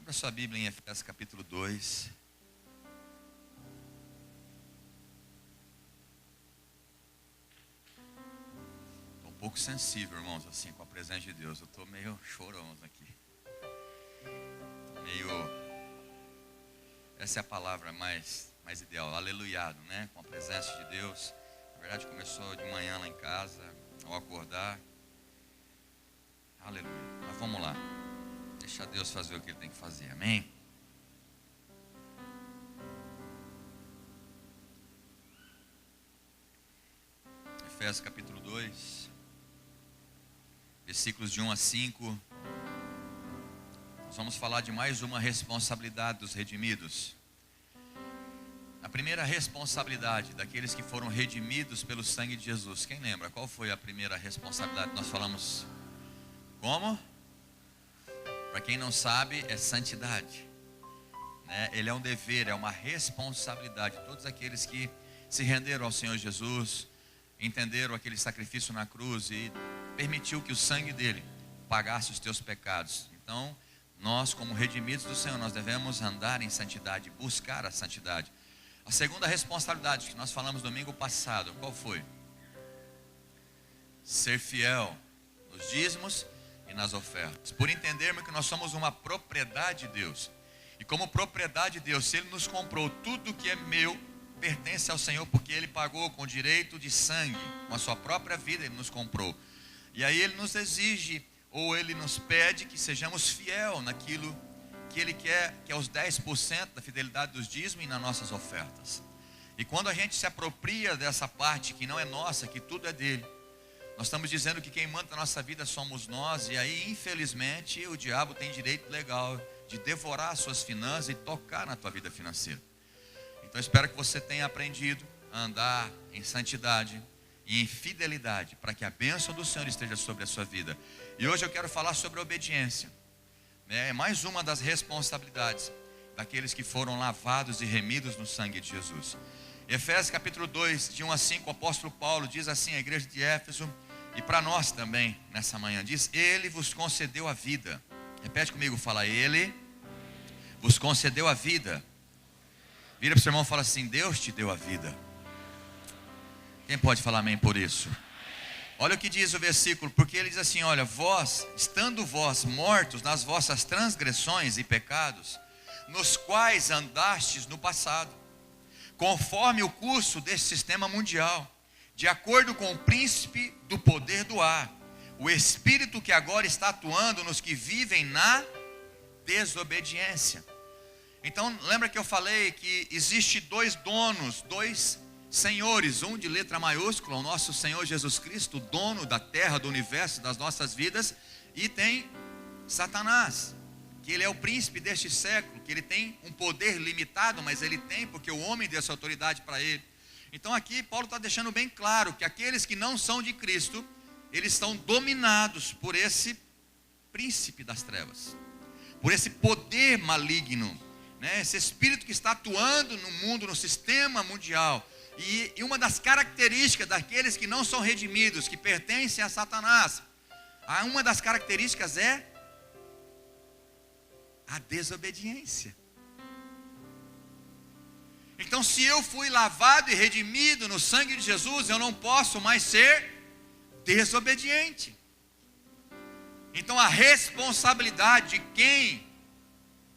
Abra sua Bíblia em Efésios capítulo 2. Estou um pouco sensível, irmãos, assim, com a presença de Deus. Eu estou meio chorão aqui. Essa é a palavra mais ideal, aleluiado, né? Com a presença de Deus. Na verdade, começou de manhã lá em casa, ao acordar. Aleluia. Mas vamos lá. Deixa Deus fazer o que Ele tem que fazer, amém? Efésios capítulo 2, versículos de 1 a 5. Nós vamos falar de mais uma responsabilidade dos redimidos. A primeira responsabilidade daqueles que foram redimidos pelo sangue de Jesus. Quem lembra? Qual foi a primeira responsabilidade que nós falamos? Como? Para quem não sabe, é santidade, né? Ele é um dever, é uma responsabilidade. Todos aqueles que se renderam ao Senhor Jesus, entenderam aquele sacrifício na cruz e permitiu que o sangue dele pagasse os teus pecados. Então, nós como redimidos do Senhor, nós devemos andar em santidade, buscar a santidade. A segunda responsabilidade que nós falamos domingo passado, qual foi? Ser fiel nos dízimos e nas ofertas, por entendermos que nós somos uma propriedade de Deus, e como propriedade de Deus, se Ele nos comprou, tudo que é meu pertence ao Senhor, porque Ele pagou com direito de sangue, com a sua própria vida Ele nos comprou, e aí Ele nos exige, ou Ele nos pede que sejamos fiel naquilo que Ele quer, que é os 10% da fidelidade dos dízimos e nas nossas ofertas. E quando a gente se apropria dessa parte que não é nossa, que tudo é dele, nós estamos dizendo que quem manda a nossa vida somos nós, e aí infelizmente o diabo tem direito legal de devorar as suas finanças e tocar na tua vida financeira. Então espero que você tenha aprendido a andar em santidade e em fidelidade, para que a bênção do Senhor esteja sobre a sua vida. E hoje eu quero falar sobre a obediência. É mais uma das responsabilidades daqueles que foram lavados e remidos no sangue de Jesus. Efésios capítulo 2, de 1 a 5, o apóstolo Paulo diz assim à igreja de Éfeso, e para nós também, nessa manhã, diz: Ele vos concedeu a vida. Repete comigo, fala: Ele vos concedeu a vida. Vira para o seu irmão e fala assim: Deus te deu a vida. Quem pode falar amém por isso? Olha o que diz o versículo, porque ele diz assim: olha, vós, estando vós mortos nas vossas transgressões e pecados, nos quais andastes no passado, conforme o curso desse sistema mundial, de acordo com o príncipe do poder do ar, o espírito que agora está atuando nos que vivem na desobediência. Então, lembra que eu falei que existe dois donos, dois senhores, um de letra maiúscula, o nosso Senhor Jesus Cristo, dono da terra, do universo, das nossas vidas, e tem Satanás, que ele é o príncipe deste século, que ele tem um poder limitado, mas ele tem, porque o homem deu essa autoridade para ele. Então aqui Paulo está deixando bem claro que aqueles que não são de Cristo, eles estão dominados por esse príncipe das trevas, por esse poder maligno, né? Esse espírito que está atuando no mundo, no sistema mundial. E uma das características daqueles que não são redimidos, que pertencem a Satanás, uma das características é a desobediência. Então, se eu fui lavado e redimido no sangue de Jesus, eu não posso mais ser desobediente. Então, a responsabilidade de quem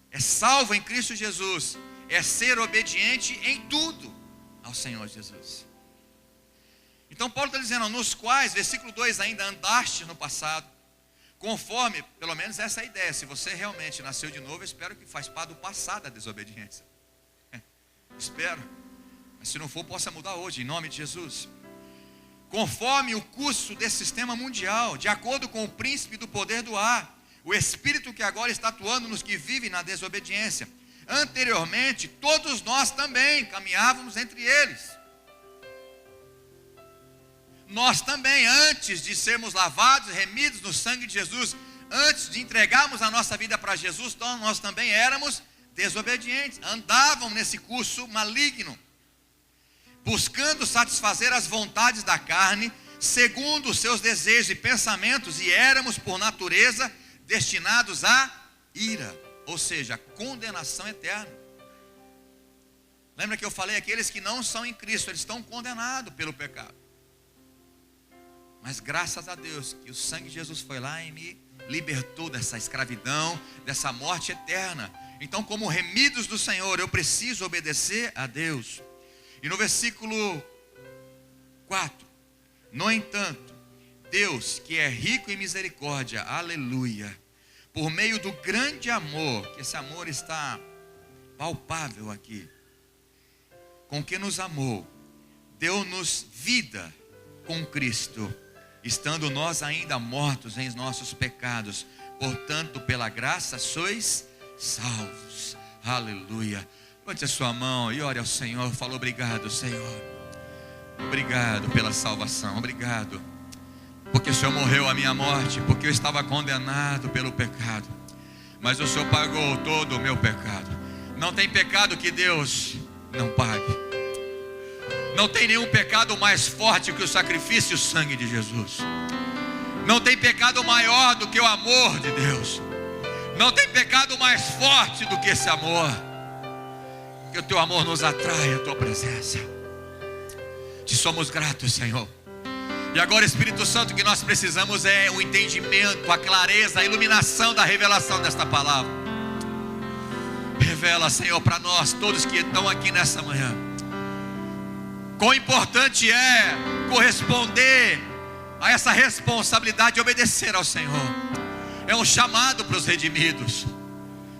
é salvo em Cristo Jesus é ser obediente em tudo ao Senhor Jesus. Então Paulo está dizendo, nos quais, versículo 2, ainda andaste no passado, conforme, pelo menos essa é a ideia. Se você realmente nasceu de novo, eu espero que faz parte do passado a desobediência. Espero. Mas se não for, possa mudar hoje, em nome de Jesus. Conforme o curso desse sistema mundial, de acordo com o príncipe do poder do ar, o espírito que agora está atuando nos que vivem na desobediência. Anteriormente, todos nós também caminhávamos entre eles. Nós também, antes de sermos lavados, remidos no sangue de Jesus, antes de entregarmos a nossa vida para Jesus, então nós também éramos desobedientes, andávamos nesse curso maligno, buscando satisfazer as vontades da carne, segundo os seus desejos e pensamentos, e éramos por natureza destinados à ira. ou seja, condenação eterna. Lembra que eu falei, aqueles que não são em Cristo, eles estão condenados pelo pecado. Mas graças a Deus, que o sangue de Jesus foi lá e me libertou dessa escravidão, dessa morte eterna. Então, como remidos do Senhor, eu preciso obedecer a Deus. E no versículo 4, no entanto, Deus, que é rico em misericórdia, aleluia, por meio do grande amor, que esse amor está palpável aqui, com que nos amou, deu-nos vida com Cristo, estando nós ainda mortos em nossos pecados. Portanto, pela graça sois salvos. Aleluia. Levante a sua mão e ore ao Senhor. Fala: obrigado, Senhor. Obrigado pela salvação. Obrigado porque o Senhor morreu a minha morte, porque eu estava condenado pelo pecado, mas o Senhor pagou todo o meu pecado. Não tem pecado que Deus não pague. Não tem nenhum pecado mais forte que o sacrifício e o sangue de Jesus. Não tem pecado maior do que o amor de Deus. Não tem pecado mais forte do que esse amor. Que o teu amor nos atrai à tua presença. Te somos gratos, Senhor. E agora, Espírito Santo, o que nós precisamos é o entendimento, a clareza, a iluminação da revelação desta palavra. Revela, Senhor, para nós, todos que estão aqui nessa manhã, quão importante é corresponder a essa responsabilidade de obedecer ao Senhor. É um chamado para os redimidos.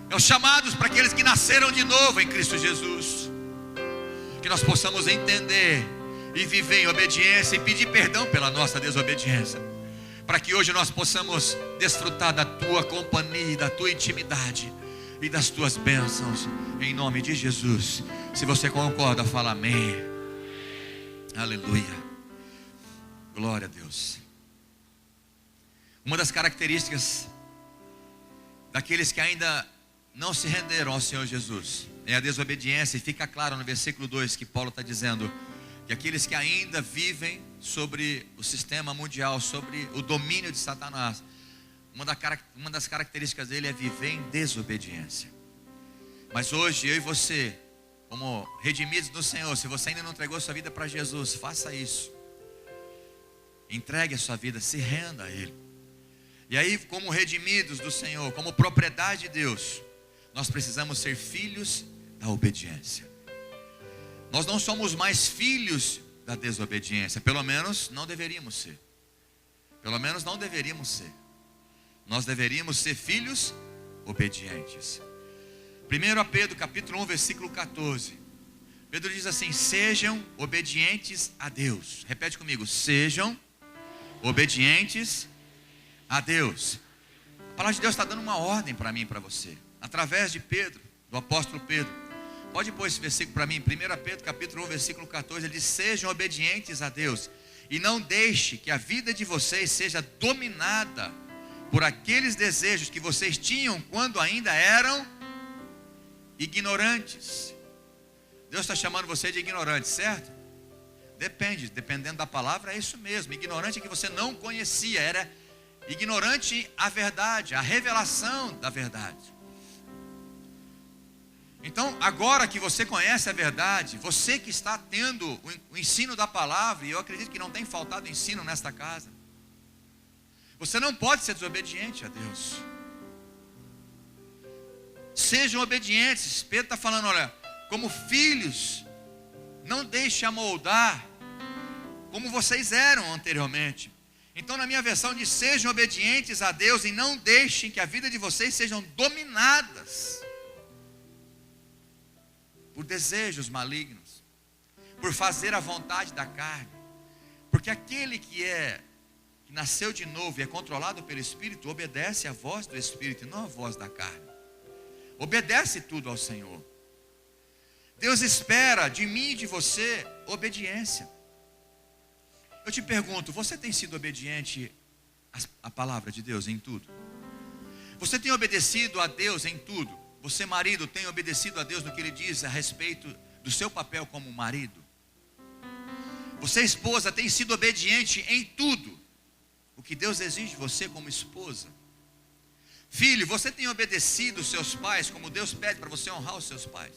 É um chamado para aqueles que nasceram de novo em Cristo Jesus. Que nós possamos entender e viver em obediência e pedir perdão pela nossa desobediência, para que hoje nós possamos desfrutar da tua companhia, da tua intimidade e das tuas bênçãos, em nome de Jesus. Se você concorda, fala amém. Aleluia. Glória a Deus. Uma das características daqueles que ainda não se renderam ao Senhor Jesus é a desobediência. E fica claro no versículo 2 que Paulo está dizendo que aqueles que ainda vivem sobre o sistema mundial, sobre o domínio de Satanás, uma das características dele é viver em desobediência. Mas hoje eu e você, como redimidos do Senhor, se você ainda não entregou sua vida para Jesus, faça isso. Entregue a sua vida, se renda a Ele. E aí, como redimidos do Senhor, como propriedade de Deus, nós precisamos ser filhos da obediência. Nós não somos mais filhos da desobediência, pelo menos não deveríamos ser. Pelo menos não deveríamos ser. Nós deveríamos ser filhos obedientes. 1 Pedro capítulo 1, versículo 14. Pedro diz assim: sejam obedientes a Deus. Repete comigo: sejam obedientes a Deus. A palavra de Deus está dando uma ordem para mim e para você, através de Pedro, do apóstolo Pedro. Pode pôr esse versículo para mim, 1 Pedro capítulo 1, versículo 14. Ele diz: sejam obedientes a Deus, e não deixe que a vida de vocês seja dominada por aqueles desejos que vocês tinham quando ainda eram ignorantes. Deus está chamando você de ignorante, certo? Dependendo da palavra, é isso mesmo. Ignorante é que você não conhecia, era ignorante à verdade, à revelação da verdade. Então, agora que você conhece a verdade, você que está tendo o ensino da palavra, e eu acredito que não tem faltado ensino nesta casa, você não pode ser desobediente a Deus. Sejam obedientes. Pedro está falando, olha, como filhos, não deixe amoldar como vocês eram anteriormente. Então, na minha versão diz: sejam obedientes a Deus e não deixem que a vida de vocês sejam dominadas por desejos malignos, por fazer a vontade da carne. Porque aquele que nasceu de novo e é controlado pelo Espírito, obedece à voz do Espírito e não à voz da carne. Obedece tudo ao Senhor. Deus espera de mim e de você obediência. Eu te pergunto, você tem sido obediente à palavra de Deus em tudo? Você tem obedecido a Deus em tudo? Você, marido, tem obedecido a Deus no que Ele diz a respeito do seu papel como marido? Você, esposa, tem sido obediente em tudo o que Deus exige de você como esposa? Filho, você tem obedecido os seus pais como Deus pede para você honrar os seus pais?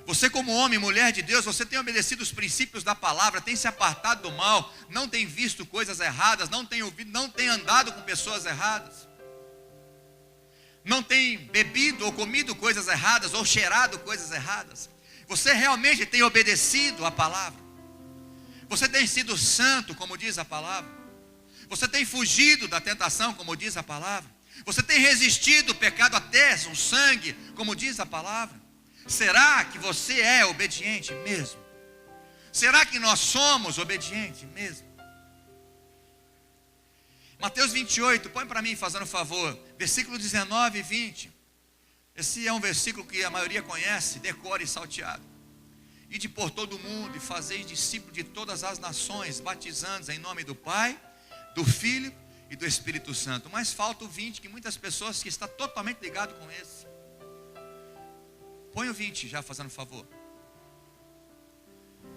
Você como homem e mulher de Deus, você tem obedecido os princípios da palavra, tem se apartado do mal, não tem visto coisas erradas, não tem ouvido, não tem andado com pessoas erradas, não tem bebido ou comido coisas erradas, ou cheirado coisas erradas. Você realmente tem obedecido a palavra? Você tem sido santo, como diz a palavra? Você tem fugido da tentação, como diz a palavra? Você tem resistido o pecado até o sangue, como diz a palavra? Será que você é obediente mesmo? Será que nós somos obedientes mesmo? Mateus 28, põe para mim, fazendo favor, versículo 19 e 20. Esse é um versículo que a maioria conhece, decore e salteado. Ide por todo o mundo e fazeis discípulos de todas as nações, batizando-os em nome do Pai, do Filho e do Espírito Santo. Mas falta o 20, que muitas pessoas que estão totalmente ligadas com esse. Põe o 20 já, fazendo favor.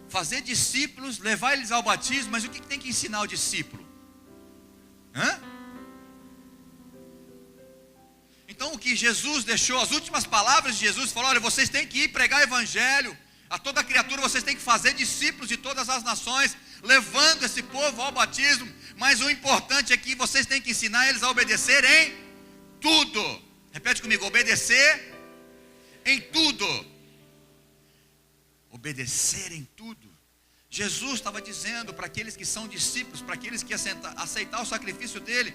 Fazer discípulos, levar eles ao batismo. Mas o que tem que ensinar o discípulo? Então o que Jesus deixou, as últimas palavras de Jesus, falou: olha, vocês têm que ir pregar o evangelho a toda criatura, vocês têm que fazer discípulos de todas as nações, levando esse povo ao batismo. Mas o importante é que vocês têm que ensinar eles a obedecer em tudo. Repete comigo: obedecer em tudo. Obedecer em tudo. Jesus estava dizendo para aqueles que são discípulos, para aqueles que aceitar o sacrifício dele,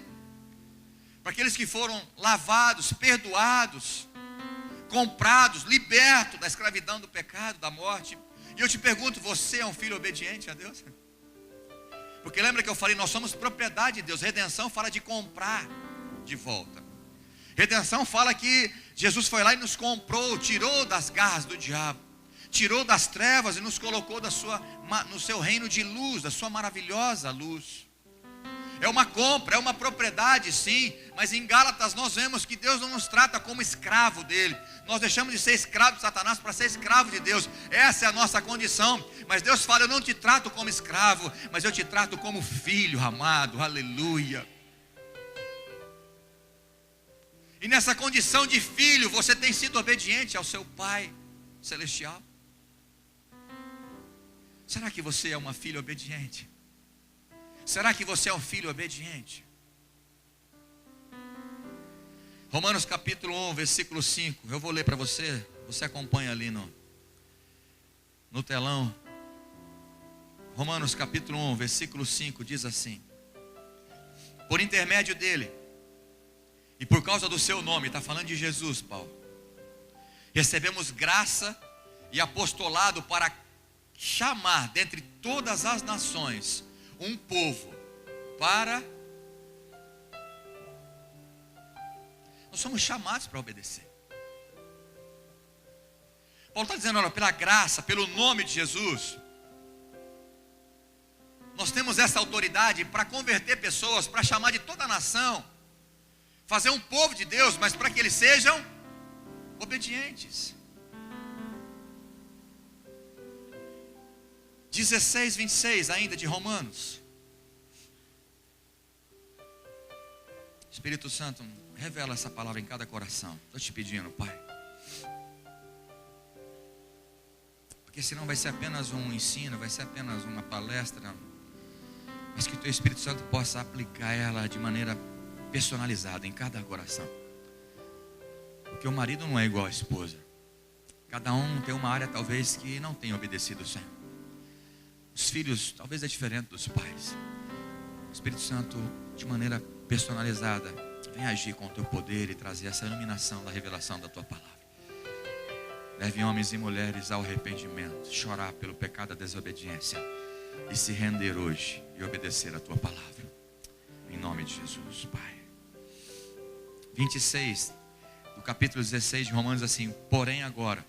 para aqueles que foram lavados, perdoados, comprados, libertos da escravidão do pecado, da morte. E eu te pergunto: você é um filho obediente a Deus? Porque lembra que eu falei, nós somos propriedade de Deus. Redenção fala de comprar de volta. Redenção fala que Jesus foi lá e nos comprou, tirou das garras do diabo, tirou das trevas e nos colocou no seu reino de luz, da sua maravilhosa luz. É uma compra, é uma propriedade, sim. Mas em Gálatas nós vemos que Deus não nos trata como escravo dele. Nós deixamos de ser escravo de Satanás para ser escravo de Deus. Essa é a nossa condição. Mas Deus fala: eu não te trato como escravo, mas eu te trato como filho amado. Aleluia. E nessa condição de filho, você tem sido obediente ao seu Pai celestial? Será que você é uma filha obediente? Será que você é um filho obediente? Romanos capítulo 1, versículo 5. Eu vou ler para você. Você acompanha ali no telão. Romanos capítulo 1, versículo 5 diz assim: por intermédio dele e por causa do seu nome, está falando de Jesus, Paulo, recebemos graça e apostolado para chamar dentre todas as nações um povo para... Nós somos chamados para obedecer. Paulo está dizendo: olha, pela graça, pelo nome de Jesus, nós temos essa autoridade para converter pessoas, para chamar de toda a nação, fazer um povo de Deus, mas para que eles sejam obedientes. 16, 26 ainda de Romanos. Espírito Santo, revela essa palavra em cada coração. Estou te pedindo, Pai. Porque senão vai ser apenas um ensino, vai ser apenas uma palestra, mas que o Teu Espírito Santo possa aplicar ela de maneira personalizada em cada coração. Porque o marido não é igual à esposa. Cada um tem uma área talvez que não tenha obedecido o Senhor. Os filhos talvez é diferente dos pais. O Espírito Santo, de maneira personalizada, vem agir com o Teu poder e trazer essa iluminação da revelação da Tua palavra. Leve homens e mulheres ao arrependimento, chorar pelo pecado da desobediência e se render hoje e obedecer a Tua palavra. Em nome de Jesus, Pai. 26 do capítulo 16 de Romanos, assim: porém agora,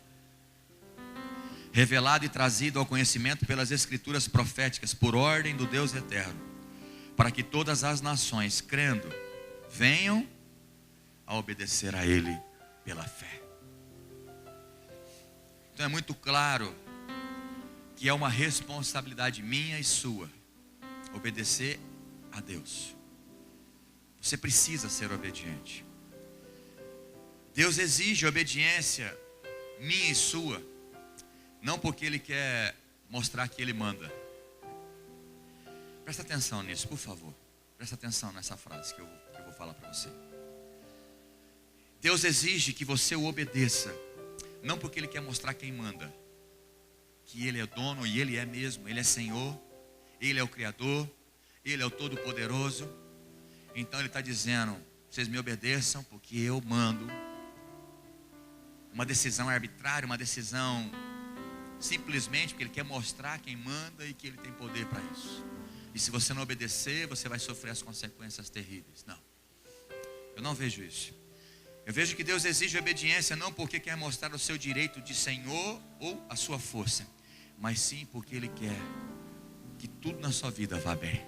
revelado e trazido ao conhecimento pelas escrituras proféticas, por ordem do Deus eterno, para que todas as nações, crendo, venham a obedecer a Ele pela fé. Então é muito claro que é uma responsabilidade minha e sua obedecer a Deus. Você precisa ser obediente. Deus exige obediência minha e sua, não porque Ele quer mostrar que Ele manda. Presta atenção nisso, por favor. Presta atenção nessa frase que eu vou falar para você. Deus exige que você o obedeça, não porque Ele quer mostrar quem manda, que Ele é dono, e Ele é mesmo, Ele é Senhor, Ele é o Criador, Ele é o Todo-Poderoso. Então Ele está dizendo, vocês me obedeçam porque eu mando. Uma decisão arbitrária, uma decisão simplesmente porque Ele quer mostrar quem manda e que Ele tem poder para isso. E se você não obedecer, você vai sofrer as consequências terríveis. Não, eu não vejo isso. Eu vejo que Deus exige obediência não porque quer mostrar o seu direito de Senhor ou a sua força, mas sim porque Ele quer que tudo na sua vida vá bem.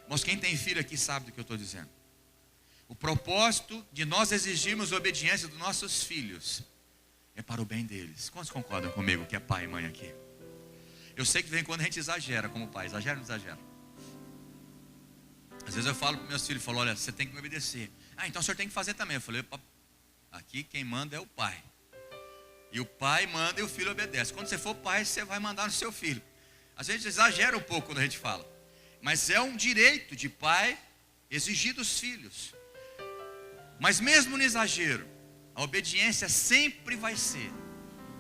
Mas quem tem filho aqui sabe do que eu estou dizendo. O propósito de nós exigirmos obediência dos nossos filhos é para o bem deles. Quantos concordam comigo que é pai e mãe aqui? Eu sei que vem quando a gente exagera como pai. Exagera ou não exagera? Às vezes eu falo para meus filhos, falo, olha, você tem que me obedecer. Ah, então o senhor tem que fazer também. Eu falei, aqui quem manda é o pai. E o pai manda e o filho obedece. Quando você for pai, você vai mandar no seu filho. Às vezes exagera um pouco quando a gente fala. Mas é um direito de pai exigir dos filhos. Mas mesmo no exagero, a obediência sempre vai ser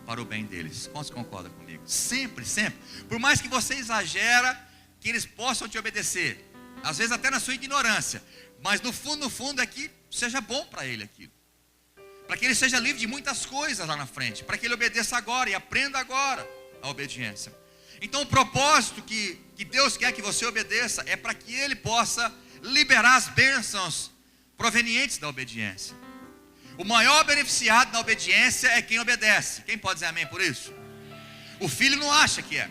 para o bem deles. Quantos concordam comigo? Sempre, sempre. Por mais que você exagera, que eles possam te obedecer. Às vezes até na sua ignorância. Mas no fundo é que seja bom para ele aquilo. Para que ele seja livre de muitas coisas lá na frente. Para que ele obedeça agora e aprenda agora a obediência. Então o propósito que Deus quer que você obedeça é para que Ele possa liberar as bênçãos provenientes da obediência. O maior beneficiado da obediência é quem obedece. Quem pode dizer amém por isso? O filho não acha que é.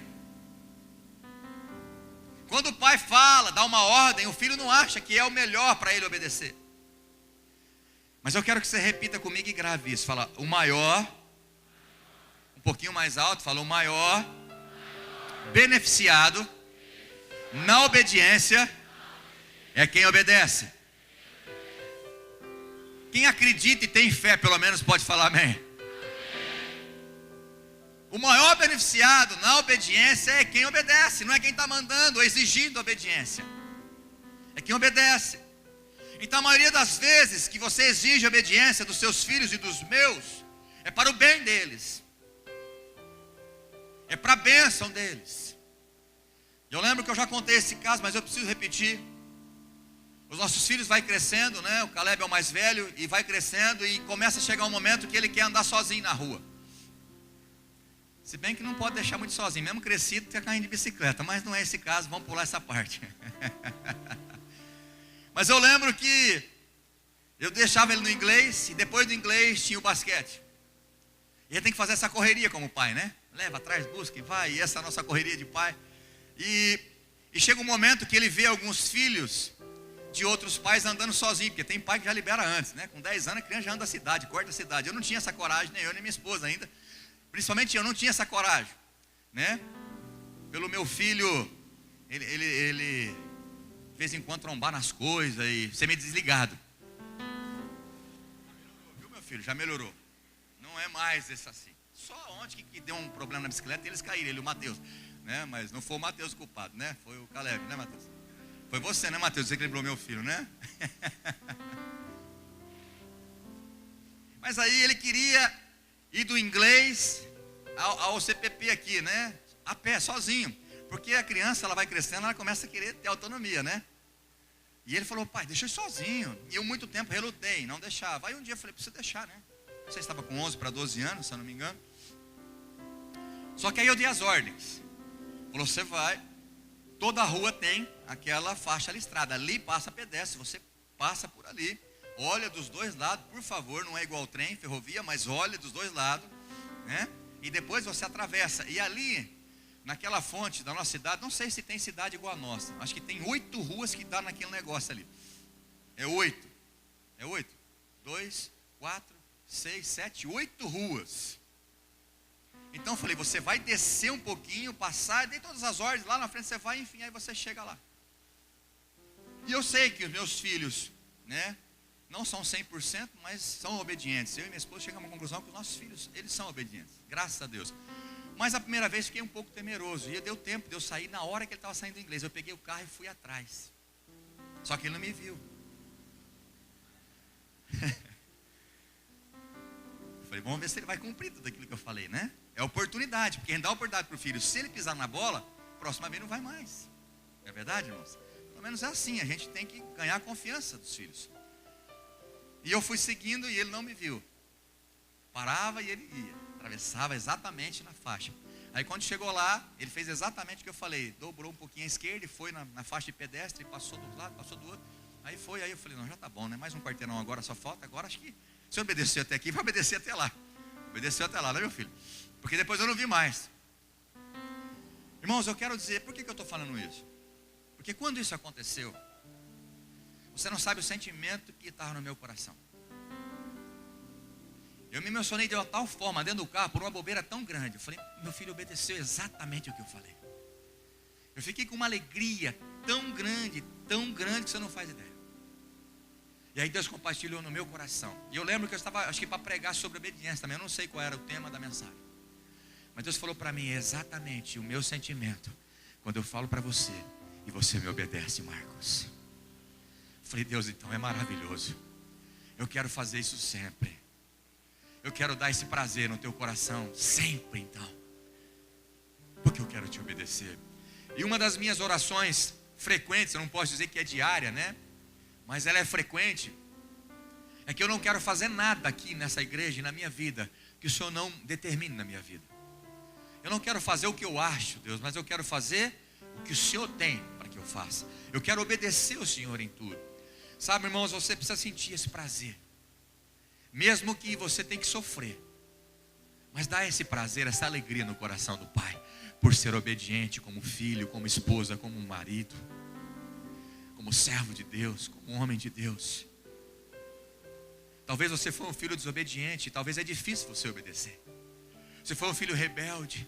Quando o pai fala, dá uma ordem, o filho não acha que é o melhor para ele obedecer. Mas eu quero que você repita comigo e grave isso. Fala, o maior, um pouquinho mais alto, fala, o maior beneficiado na obediência é quem obedece. Quem acredita e tem fé, pelo menos, pode falar amém. O maior beneficiado na obediência é quem obedece. Não é quem está mandando ou exigindo obediência. É quem obedece. Então a maioria das vezes que você exige obediência dos seus filhos e dos meus, é para o bem deles. É para a bênção deles. Eu lembro que eu já contei esse caso, mas eu preciso repetir. Os nossos filhos vai crescendo, né? O Caleb é o mais velho e vai crescendo e começa a chegar um momento que ele quer andar sozinho na rua. Se bem que não pode deixar muito sozinho, mesmo crescido, quer cair de bicicleta, mas não é esse caso, vamos pular essa parte. Mas eu lembro que eu deixava ele no inglês e depois do inglês tinha o basquete. E ele tem que fazer essa correria como pai, né? Leva atrás, busca e vai, e essa é a nossa correria de pai. E chega um momento que ele vê alguns filhos de outros pais andando sozinho, porque tem pai que já libera antes, né? Com 10 anos a criança já anda a cidade, corta a cidade. Eu não tinha essa coragem, nem eu nem minha esposa ainda. Principalmente eu não tinha essa coragem, né? Pelo meu filho, ele de vez em quando trombar nas coisas e ser meio desligado. Viu, meu filho? Já melhorou. Não é mais esse assim. Só ontem que deu um problema na bicicleta e eles caíram, ele e o Matheus, né? Mas não foi o Matheus o culpado, né? Foi o Caleb, né, Matheus? Foi você, né, Matheus? Você que lembrou meu filho, né? Mas aí ele queria ir do inglês ao CPP aqui, né? A pé, sozinho. Porque a criança, ela vai crescendo, ela começa a querer ter autonomia, né? E ele falou, pai, deixa eu ir sozinho. E eu muito tempo relutei, não deixava. Aí um dia eu falei, precisa deixar, né? Você estava com 11 para 12 anos, se eu não me engano. Só que aí eu dei as ordens. Falou, você vai, toda a rua tem aquela faixa listrada. Ali passa pedestre, você passa por ali. Olha dos dois lados, por favor, não é igual trem, ferrovia, mas olha dos dois lados, né? E depois você atravessa. E ali, naquela fonte da nossa cidade, não sei se tem cidade igual a nossa. Acho que tem 8 ruas que dá naquele negócio ali. É 8. É 8. 2, 4, 6, 7, 8 ruas. Então eu falei, você vai descer um pouquinho, passar, dei todas as ordens, lá na frente você vai, enfim, aí você chega lá. E eu sei que os meus filhos, né, não são 100%, mas são obedientes. Eu e minha esposa chegamos à conclusão que os nossos filhos, eles são obedientes, graças a Deus. Mas a primeira vez fiquei um pouco temeroso, e deu tempo de eu sair na hora que ele estava saindo do inglês. Eu peguei o carro e fui atrás, só que ele não me viu. Falei, vamos ver se ele vai cumprir tudo aquilo que eu falei, né? É oportunidade, porque a gente dá oportunidade para o filho. Se ele pisar na bola, próxima vez não vai mais. Não é verdade, irmãos? Pelo menos é assim, a gente tem que ganhar a confiança dos filhos. E eu fui seguindo e ele não me viu. Parava e ele ia, atravessava exatamente na faixa. Aí quando chegou lá, ele fez exatamente o que eu falei. Dobrou um pouquinho à esquerda e foi na faixa de pedestre, passou do lado, passou do outro. Aí eu falei, não, já tá bom, né? Mais um quarteirão agora, só falta. Agora acho que se obedecer até aqui, vai obedecer até lá. Obedeceu até lá, né, meu filho? Porque depois eu não vi mais. Irmãos, eu quero dizer, por que eu estou falando isso? Porque quando isso aconteceu, você não sabe o sentimento que estava no meu coração. Eu me emocionei de uma tal forma dentro do carro, por uma bobeira tão grande. Eu falei, meu filho obedeceu exatamente o que eu falei. Eu fiquei com uma alegria tão grande que você não faz ideia. E aí Deus compartilhou no meu coração. E eu lembro que eu estava, acho que para pregar sobre obediência também. Eu não sei qual era o tema da mensagem. Mas Deus falou para mim exatamente o meu sentimento quando eu falo para você e você me obedece, Marcos. Eu falei, Deus, então é maravilhoso. Eu quero fazer isso sempre. Eu quero dar esse prazer no teu coração sempre, então. Porque eu quero te obedecer. E uma das minhas orações frequentes, eu não posso dizer que é diária, né? Mas ela é frequente. É que eu não quero fazer nada aqui nessa igreja e na minha vida que o Senhor não determine na minha vida. Eu não quero fazer o que eu acho, Deus, mas eu quero fazer o que o Senhor tem para que eu faça. Eu quero obedecer o Senhor em tudo. Sabe, irmãos, você precisa sentir esse prazer. Mesmo que você tenha que sofrer. Mas dá esse prazer, essa alegria no coração do Pai. Por ser obediente como filho, como esposa, como marido. Como servo de Deus, como homem de Deus. Talvez você foi um filho desobediente, talvez é difícil você obedecer. Você foi um filho rebelde,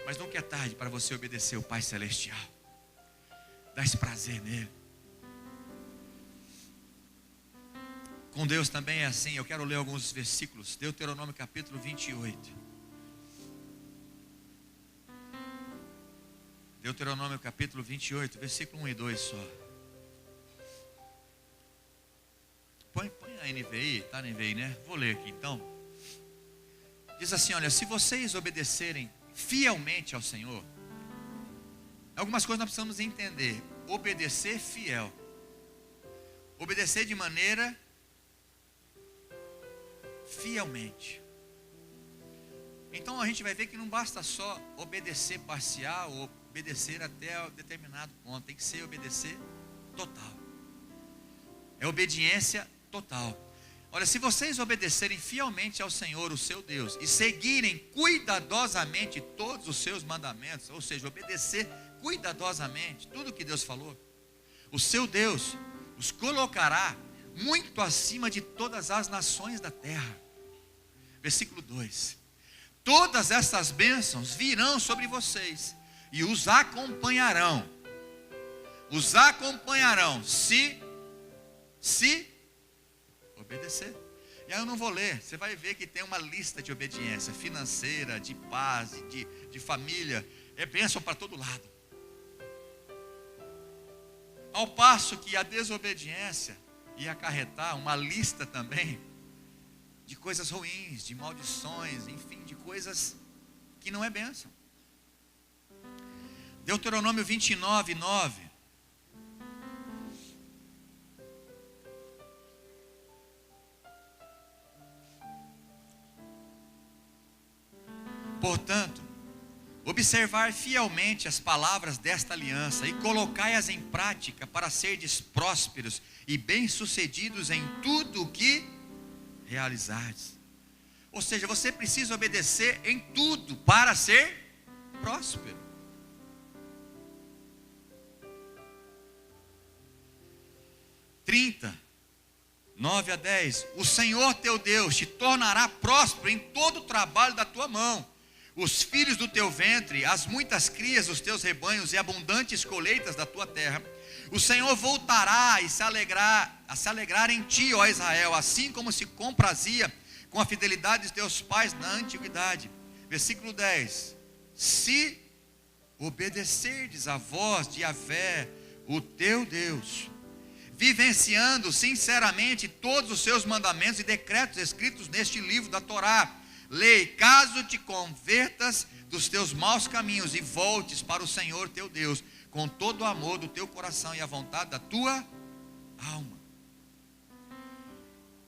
mas nunca é tarde para você obedecer o Pai Celestial. Dá esse prazer nele. Com Deus também é assim. Eu quero ler alguns versículos. Deuteronômio capítulo 28. Deuteronômio capítulo 28, versículo 1 e 2 só. Põe a NVI, tá na NVI, né? Vou ler aqui então. Diz assim, olha, se vocês obedecerem fielmente ao Senhor, algumas coisas nós precisamos entender. Obedecer fiel. Obedecer de maneira fielmente. Então a gente vai ver que não basta só obedecer parcial ou obedecer até determinado ponto. Tem que ser obedecer total. É obediência total. Olha, se vocês obedecerem fielmente ao Senhor, o seu Deus, e seguirem cuidadosamente todos os seus mandamentos, ou seja, obedecer cuidadosamente tudo que Deus falou, o seu Deus os colocará muito acima de todas as nações da terra. Versículo 2. Todas essas bênçãos virão sobre vocês e os acompanharão. Os acompanharão se obedecer. E aí eu não vou ler. Você vai ver que tem uma lista de obediência financeira, de paz, de família. É bênção para todo lado. Ao passo que a desobediência ia acarretar uma lista também de coisas ruins, de maldições, enfim, de coisas que não é bênção. Deuteronômio 29, 9. Portanto, observar fielmente as palavras desta aliança e colocai-as em prática para serdes prósperos e bem-sucedidos em tudo o que realizardes. Ou seja, você precisa obedecer em tudo para ser próspero. 30, 9 a 10. O Senhor teu Deus te tornará próspero em todo o trabalho da tua mão. os filhos do teu ventre, as muitas crias dos teus rebanhos e abundantes colheitas da tua terra, o Senhor voltará a se alegrar em ti, ó Israel, assim como se comprazia com a fidelidade dos teus pais na antiguidade. Versículo 10: se obedecerdes a voz de Yahvé, o teu Deus, vivenciando sinceramente todos os seus mandamentos e decretos escritos neste livro da Torá, lei, caso te convertas dos teus maus caminhos e voltes para o Senhor teu Deus, com todo o amor do teu coração e a vontade da tua alma.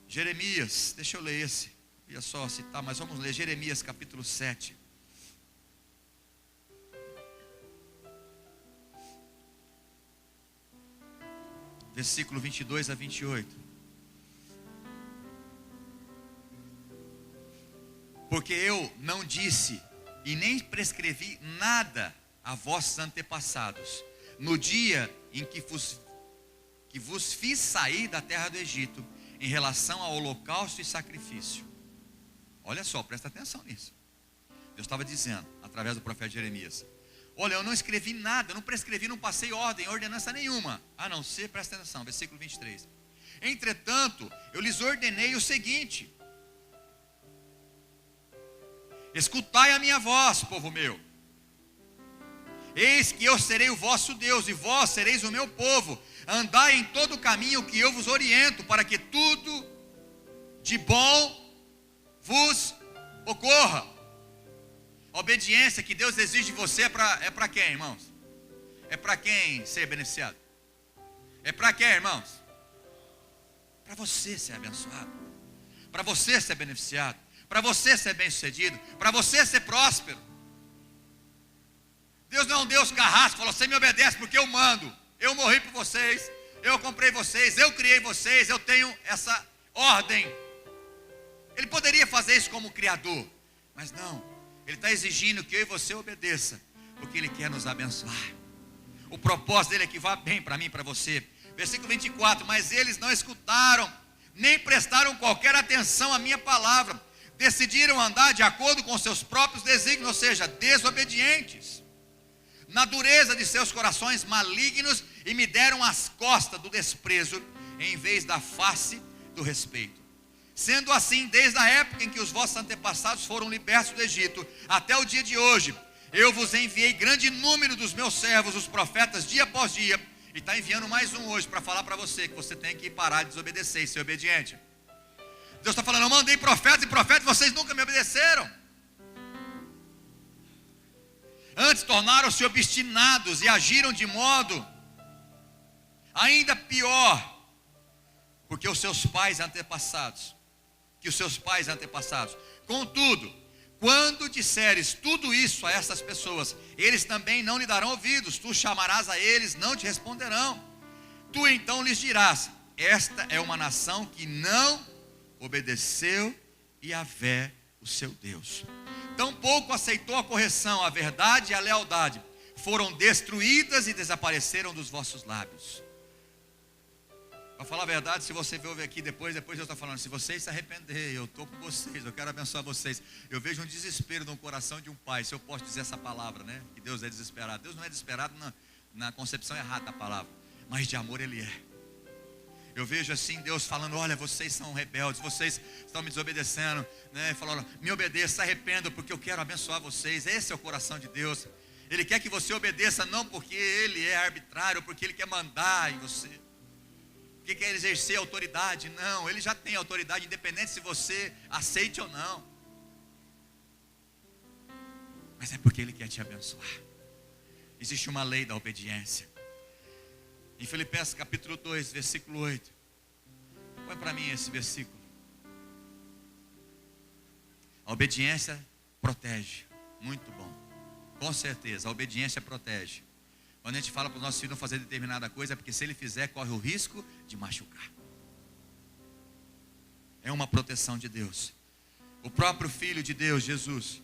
Jeremias, deixa eu ler esse, eu ia só citar, mas vamos ler Jeremias capítulo 7. Versículo 22 a 28. Porque eu não disse e nem prescrevi nada a vossos antepassados, no dia em que vos fiz sair da terra do Egito, em relação ao holocausto e sacrifício. Olha só, presta atenção nisso. Deus estava dizendo, através do profeta Jeremias: olha, eu não escrevi nada, eu não prescrevi, não passei ordem, ordenança nenhuma, a não ser, presta atenção, versículo 23. Entretanto, eu lhes ordenei o seguinte: escutai a minha voz, povo meu. Eis que eu serei o vosso Deus, e vós sereis o meu povo. Andai em todo o caminho que eu vos oriento, para que tudo de bom vos ocorra. A obediência que Deus exige de você é para quem, irmãos? É para quem ser beneficiado? É para quem, irmãos? Para você ser abençoado, para você ser beneficiado, para você ser bem sucedido, para você ser próspero. Deus não é um Deus carrasco, falou: você me obedece porque eu mando, eu morri por vocês, eu comprei vocês, eu criei vocês, eu tenho essa ordem. Ele poderia fazer isso como criador, mas não, Ele está exigindo que eu e você obedeça, porque Ele quer nos abençoar. O propósito dele é que vá bem para mim e para você. Versículo 24: mas eles não escutaram, nem prestaram qualquer atenção à minha palavra, decidiram andar de acordo com seus próprios desígnios, ou seja, desobedientes, na dureza de seus corações malignos, e me deram as costas do desprezo, em vez da face do respeito. Sendo assim, desde a época em que os vossos antepassados foram libertos do Egito, até o dia de hoje, eu vos enviei grande número dos meus servos, os profetas, dia após dia, e está enviando mais um hoje para falar para você que você tem que parar de desobedecer e ser obediente. Deus está falando: eu mandei profetas e profetas, vocês nunca me obedeceram. Antes tornaram-se obstinados e agiram de modo ainda pior, porque os seus pais antepassados, Contudo, quando disseres tudo isso a essas pessoas, eles também não lhe darão ouvidos. Tu chamarás a eles, não te responderão. Tu então lhes dirás: esta é uma nação que não obedeceu Yahvé, o seu Deus. Tampouco aceitou a correção, a verdade e a lealdade. Foram destruídas e desapareceram dos vossos lábios. Para falar a verdade, se você ouve aqui depois Deus está falando: se vocês se arrepender, eu estou com vocês, eu quero abençoar vocês. Eu vejo um desespero no coração de um pai, se eu posso dizer essa palavra, né? Que Deus é desesperado. Deus não é desesperado na concepção errada da palavra, mas de amor Ele é. Eu vejo assim Deus falando: olha, vocês são rebeldes, vocês estão me desobedecendo, né? Falando: me obedeça, se arrependam, porque eu quero abençoar vocês. Esse é o coração de Deus. Ele quer que você obedeça, não porque Ele é arbitrário, porque Ele quer mandar em você, porque quer exercer autoridade. Não, Ele já tem autoridade, independente se você aceite ou não. Mas é porque Ele quer te abençoar. Existe uma lei da obediência. Em Filipenses capítulo 2, versículo 8. Põe para mim esse versículo. A obediência protege. Muito bom. Com certeza, a obediência protege. Quando a gente fala para os nossos filhos não fazer determinada coisa, é porque se ele fizer, corre o risco de machucar. É uma proteção de Deus. O próprio Filho de Deus, Jesus,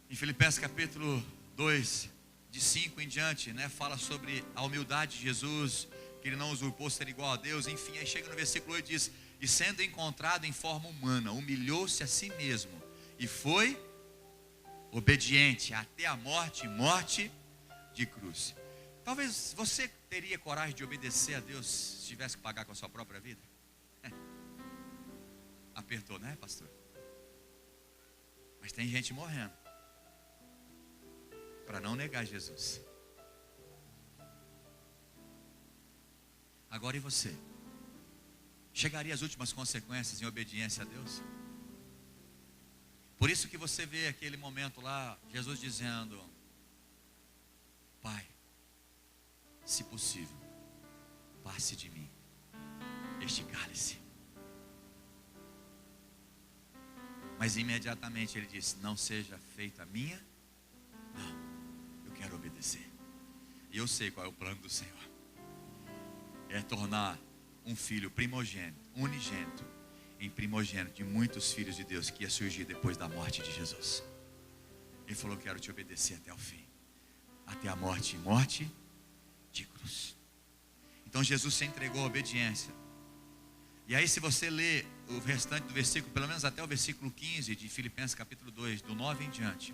em Filipenses capítulo 2, de 5 em diante, né, fala sobre a humildade de Jesus, que Ele não usurpou ser igual a Deus. Enfim, aí chega no versículo 8 e diz: e sendo encontrado em forma humana, humilhou-se a si mesmo, e foi obediente até a morte, morte de cruz. Talvez você teria coragem de obedecer a Deus se tivesse que pagar com a sua própria vida? Apertou, né, pastor? Mas tem gente morrendo para não negar Jesus. Agora e você? Chegaria às últimas consequências em obediência a Deus? Por isso que você vê aquele momento lá, Jesus dizendo: Pai, se possível, passe de mim este cálice. Mas imediatamente ele disse: não seja feita a minha, não, eu quero obedecer. E eu sei qual é o plano do Senhor. É tornar um filho primogênito, unigênito, em primogênito de muitos filhos de Deus que ia surgir depois da morte de Jesus. Ele falou: eu quero te obedecer até o fim, até a morte e morte de cruz. Então Jesus se entregou à obediência. E aí, se você ler o restante do versículo, pelo menos até o versículo 15 de Filipenses capítulo 2, do 9 em diante,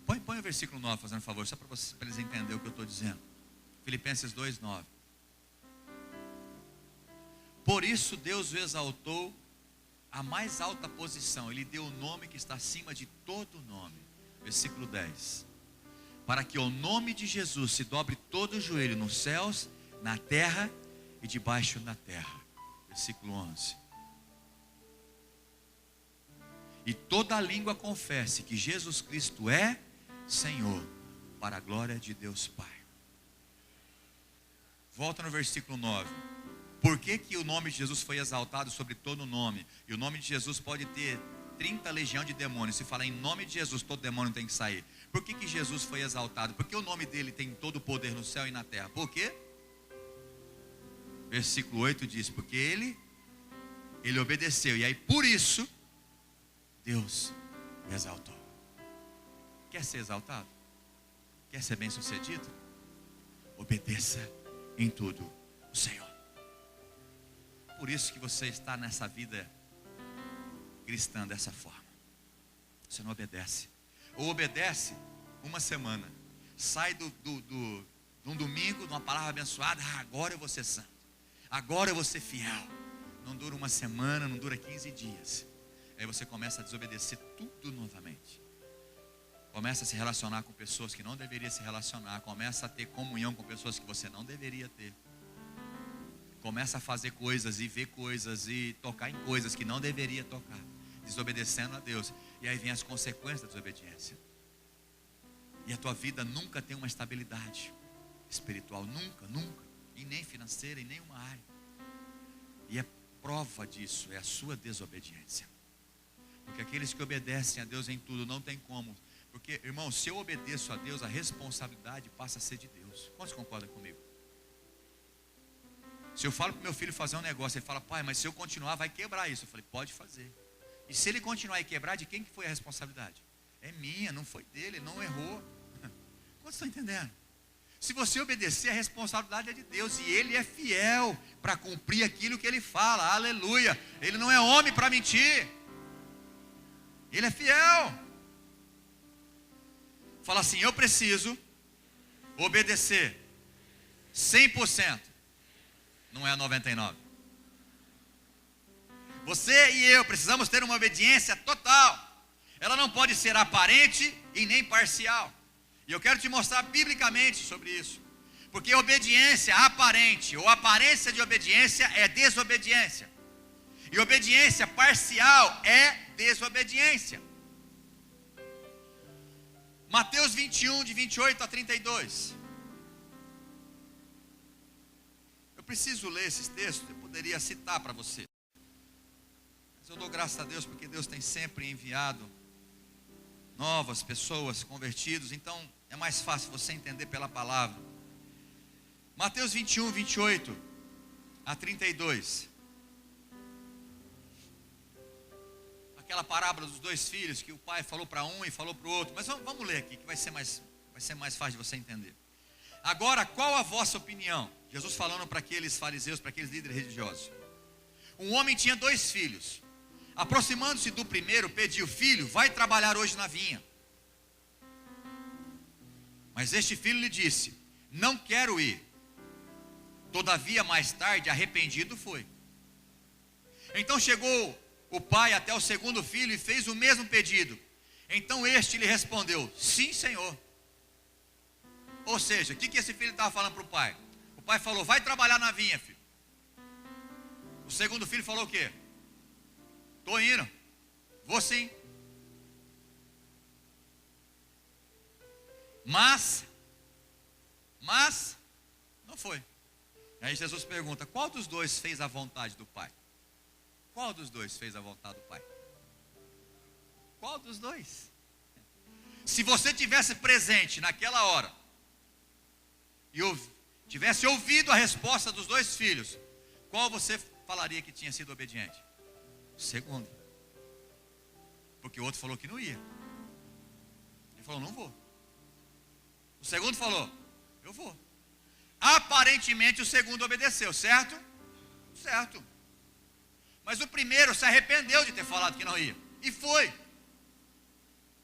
põe o versículo 9, fazendo um favor, só para eles entenderem o que eu estou dizendo. Filipenses 2, 9. Por isso Deus o exaltou à mais alta posição, Ele deu o nome que está acima de todo nome. Versículo 10. Para que ao nome de Jesus se dobre todo o joelho nos céus, na terra e debaixo da terra. Versículo 11. E toda língua confesse que Jesus Cristo é Senhor, para a glória de Deus Pai. Volta no versículo 9. Por que que o nome de Jesus foi exaltado sobre todo o nome? E o nome de Jesus pode ter 30 legiões de demônios. Se falar em nome de Jesus, todo demônio tem que sair. Por que que Jesus foi exaltado? Porque o nome dele tem todo o poder no céu e na terra. Por quê? Versículo 8 diz: porque ele obedeceu. E aí por isso Deus o exaltou. Quer ser exaltado? Quer ser bem sucedido? Obedeça em tudo o Senhor. Por isso que você está nessa vida cristã dessa forma. Você não obedece. Ou obedece uma semana, sai de um domingo, de uma palavra abençoada: agora eu vou ser santo, agora eu vou ser fiel. Não dura uma semana, não dura 15 dias. Aí você começa a desobedecer tudo novamente. Começa a se relacionar com pessoas que não deveria se relacionar. Começa a ter comunhão com pessoas que você não deveria ter. Começa a fazer coisas e ver coisas e tocar em coisas que não deveria tocar, desobedecendo a Deus. E aí vem as consequências da desobediência. E a tua vida nunca tem uma estabilidade espiritual, nunca, e nem financeira, em nenhuma área. E a prova disso é a sua desobediência. Porque aqueles que obedecem a Deus em tudo, não tem como. Porque, irmão, se eu obedeço a Deus, a responsabilidade passa a ser de Deus. Quantos concordam comigo? Se eu falo para o meu filho fazer um negócio, ele fala: pai, mas se eu continuar vai quebrar isso. Eu falei: pode fazer. E se ele continuar e quebrar, de quem que foi a responsabilidade? É minha, não foi dele, ele não errou. Quantos estão entendendo? Se você obedecer, a responsabilidade é de Deus. E Ele é fiel para cumprir aquilo que Ele fala. Aleluia. Ele não é homem para mentir. Ele é fiel. Fala assim: eu preciso obedecer 100%. Não é 99%. Você e eu precisamos ter uma obediência total. Ela não pode ser aparente e nem parcial. E eu quero te mostrar biblicamente sobre isso. Porque obediência aparente ou aparência de obediência é desobediência. E obediência parcial é desobediência. Mateus 21, de 28 a 32. Eu preciso ler esses textos, eu poderia citar para você. Mas eu dou graças a Deus porque Deus tem sempre enviado novas pessoas, convertidos. Então é mais fácil você entender pela palavra. Mateus 21, 28 a 32. Aquela parábola dos dois filhos que o pai falou para um e falou para o outro. Mas vamos ler aqui que vai ser mais fácil de você entender. Agora, qual a vossa opinião? Jesus falando para aqueles fariseus, para aqueles líderes religiosos. Um homem tinha 2 filhos. Aproximando-se do primeiro, pediu: filho, vai trabalhar hoje na vinha. Mas este filho lhe disse: não quero ir. Todavia, mais tarde, arrependido foi. Então chegou o pai até o segundo filho e fez o mesmo pedido. Então este lhe respondeu: sim, senhor. Ou seja, o que esse filho estava falando para o pai? O pai falou: vai trabalhar na vinha, filho. O segundo filho falou o quê? Estou indo. Vou sim. Mas não foi. Aí Jesus pergunta: qual dos dois fez a vontade do pai? Qual dos dois fez a vontade do pai? Qual dos dois? Se você tivesse presente naquela hora e tivesse ouvido a resposta dos dois filhos, qual você falaria que tinha sido obediente? O segundo. Porque o outro falou que não ia. Ele falou: não vou. O segundo falou: eu vou. Aparentemente o segundo obedeceu, certo? Certo. Mas o primeiro se arrependeu de ter falado que não ia. E foi.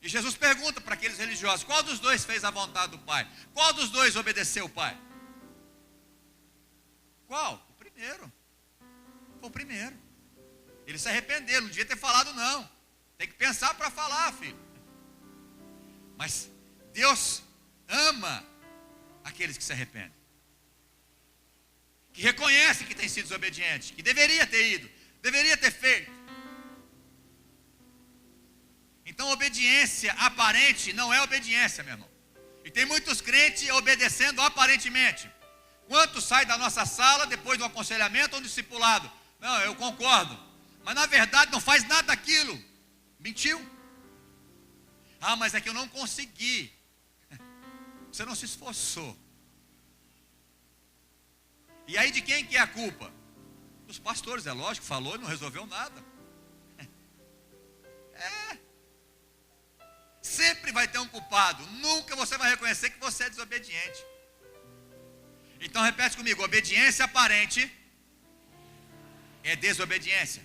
E Jesus pergunta para aqueles religiosos: qual dos dois fez a vontade do Pai? Qual dos dois obedeceu o Pai? Qual? O primeiro. Foi o primeiro. Ele se arrependeu, não devia ter falado não. Tem que pensar para falar, filho. Mas Deus ama aqueles que se arrependem, que reconhecem que tem sido desobediente, que deveria ter ido, deveria ter feito. Então obediência aparente não é obediência, meu irmão. E tem muitos crentes obedecendo aparentemente. Quantos saem da nossa sala depois do aconselhamento ou do discipulado? Não, eu concordo. Mas na verdade não faz nada daquilo. Mentiu. Ah, mas é que eu não consegui. Você não se esforçou. E aí de quem que é a culpa? Dos pastores, é lógico, falou e não resolveu nada. Sempre vai ter um culpado. Nunca você vai reconhecer que você é desobediente. Então repete comigo: obediência aparente é desobediência.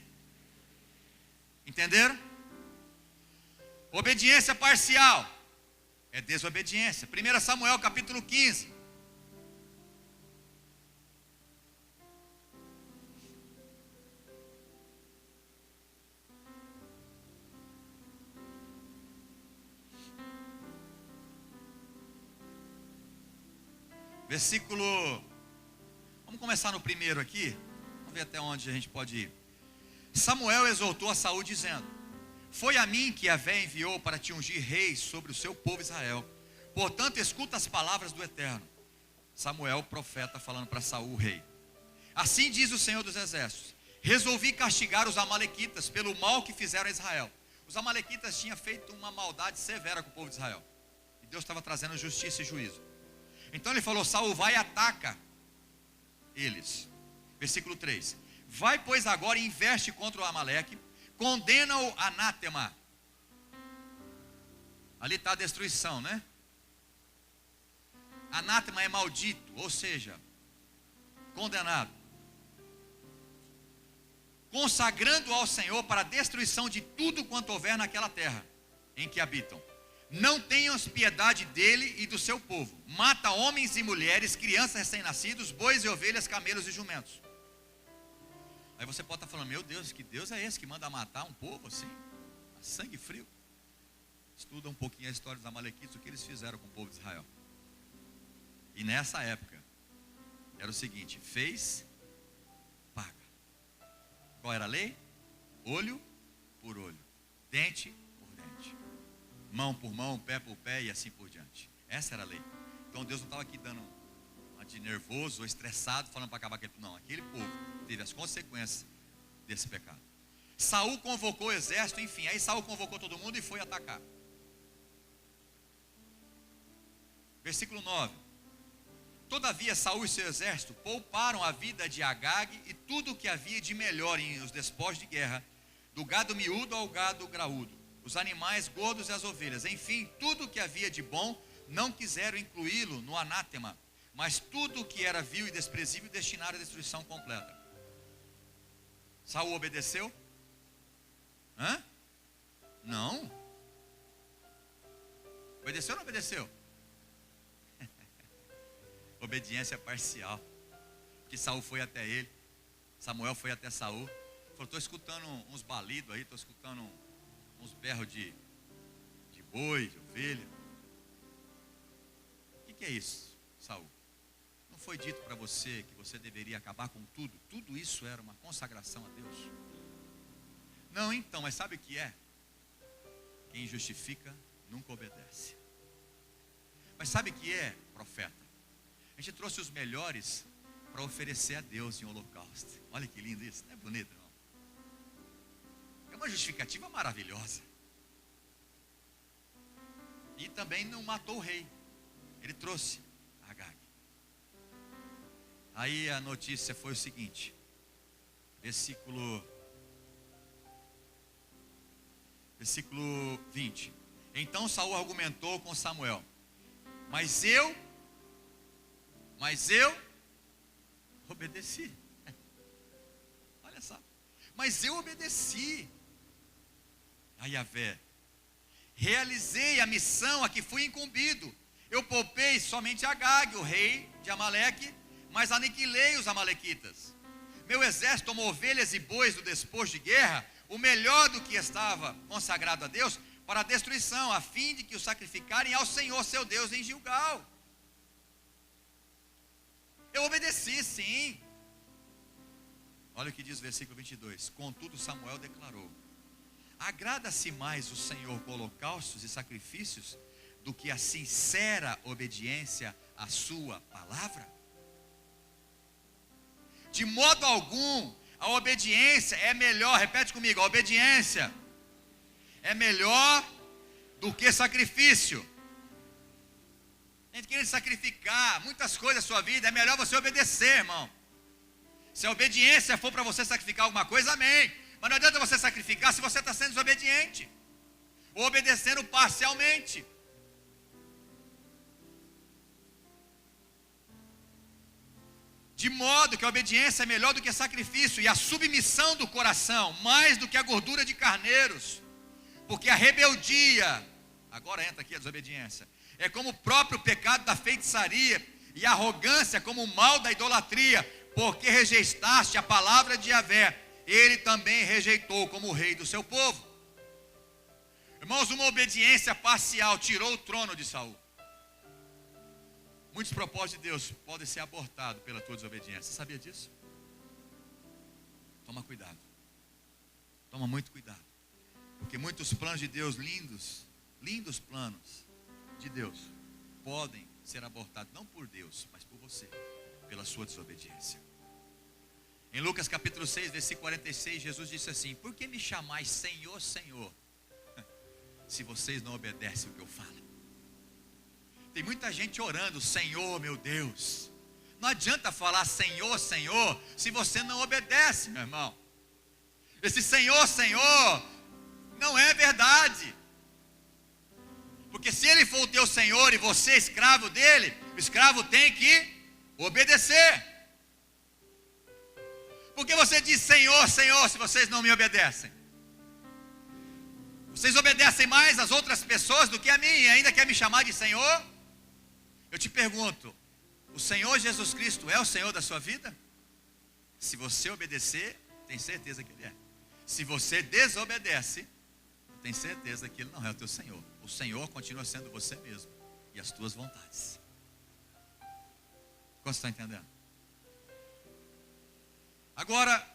Entenderam? Obediência parcial é desobediência. 1 Samuel capítulo 15. Versículo, vamos começar no primeiro aqui, vamos ver até onde a gente pode ir. Samuel exortou a Saul dizendo: foi a mim que Yahvé enviou para te ungir rei sobre o seu povo Israel. Portanto, escuta as palavras do Eterno. Samuel, profeta, falando para Saul, rei: assim diz o Senhor dos Exércitos: resolvi castigar os amalequitas pelo mal que fizeram a Israel. Os amalequitas tinham feito uma maldade severa com o povo de Israel, e Deus estava trazendo justiça e juízo. Então ele falou: Saul, vai e ataca eles. Versículo 3: vai, pois, agora e investe contra o Amaleque, condena-o anátema. Ali está a destruição, né? Anátema é maldito, ou seja, condenado. Consagrando ao Senhor para a destruição de tudo quanto houver naquela terra em que habitam. Não tenhas piedade dele e do seu povo. Mata homens e mulheres, crianças recém-nascidos, bois e ovelhas, camelos e jumentos. Aí você pode estar falando: meu Deus, que Deus é esse que manda matar um povo assim? A sangue frio. Estuda um pouquinho a história dos amalequitas, o que eles fizeram com o povo de Israel. E nessa época, era o seguinte: fez, paga. Qual era a lei? Olho por olho, dente por dente, mão por mão, pé por pé e assim por diante. Essa era a lei. Então Deus não estava aqui dando uma de nervoso ou estressado, falando para acabar aquele. Não, aquele povo teve as consequências desse pecado. Saul convocou o exército, enfim, aí Saul convocou todo mundo e foi atacar. Versículo 9: todavia Saul e seu exército pouparam a vida de Agag e tudo o que havia de melhor em os despojos de guerra, do gado miúdo ao gado graúdo, os animais gordos e as ovelhas, enfim, tudo o que havia de bom. Não quiseram incluí-lo no anátema, mas tudo o que era vil e desprezível destinaram à destruição completa. Saul obedeceu? Não. Obedeceu ou não obedeceu? Obediência parcial. Que Saul foi até ele. Samuel foi até Saul. Falou, estou escutando uns balidos aí, estou escutando uns berros de boi, de ovelha. O que é isso, Saul? Não foi dito para você que você deveria acabar com tudo? Tudo isso era uma consagração a Deus? Não, então, mas sabe o que é? Quem justifica nunca obedece. Mas sabe o que é, profeta? A gente trouxe os melhores para oferecer a Deus em holocausto. Olha que lindo isso, não é bonito, não? É uma justificativa maravilhosa. E também não matou o rei. Ele trouxe Agag. Aí a notícia foi o seguinte. Versículo 20. Então Saul argumentou com Samuel. Mas eu obedeci. Olha só. Mas eu obedeci a Yahvé. Realizei a missão a que fui incumbido. Eu poupei somente Agag, o rei de Amaleque, mas aniquilei os amalequitas. Meu exército tomou ovelhas e bois do despojo de guerra, o melhor do que estava consagrado a Deus, para a destruição, a fim de que o sacrificarem ao Senhor seu Deus em Gilgal. Eu obedeci, sim. Olha o que diz o versículo 22. Contudo Samuel declarou: agrada-se mais o Senhor com holocaustos e sacrifícios do que a sincera obediência à sua palavra? De modo algum, a obediência é melhor, repete comigo, a obediência é melhor do que sacrifício. A gente querendo sacrificar muitas coisas na sua vida, é melhor você obedecer, irmão. Se a obediência for para você sacrificar alguma coisa, amém. Mas não adianta você sacrificar se você está sendo desobediente, ou obedecendo parcialmente. De modo que a obediência é melhor do que sacrifício, e a submissão do coração, mais do que a gordura de carneiros. Porque a rebeldia, agora entra aqui a desobediência, é como o próprio pecado da feitiçaria, e a arrogância como o mal da idolatria. Porque rejeitaste a palavra de Yahvé, ele também rejeitou como o rei do seu povo. Irmãos, uma obediência parcial tirou o trono de Saul. Muitos propósitos de Deus podem ser abortados pela tua desobediência. Você sabia disso? Toma cuidado. Toma muito cuidado. Porque muitos planos de Deus, lindos planos de Deus, podem ser abortados, não por Deus, mas por você, pela sua desobediência. Em Lucas capítulo 6, versículo 46, Jesus disse assim: por que me chamais Senhor, Senhor, se vocês não obedecem o que eu falo? Tem muita gente orando, Senhor, meu Deus. Não adianta falar Senhor, Senhor, se você não obedece, meu irmão. Esse Senhor, Senhor, não é verdade. Porque se ele for o teu Senhor e você é escravo dele, o escravo tem que obedecer. Porque você diz Senhor, Senhor, se vocês não me obedecem? Vocês obedecem mais às outras pessoas do que a mim, e ainda quer me chamar de Senhor? Eu te pergunto, o Senhor Jesus Cristo é o Senhor da sua vida? Se você obedecer, tem certeza que Ele é. Se você desobedece, tem certeza que Ele não é o teu Senhor. O Senhor continua sendo você mesmo e as tuas vontades. Como você está entendendo? Agora,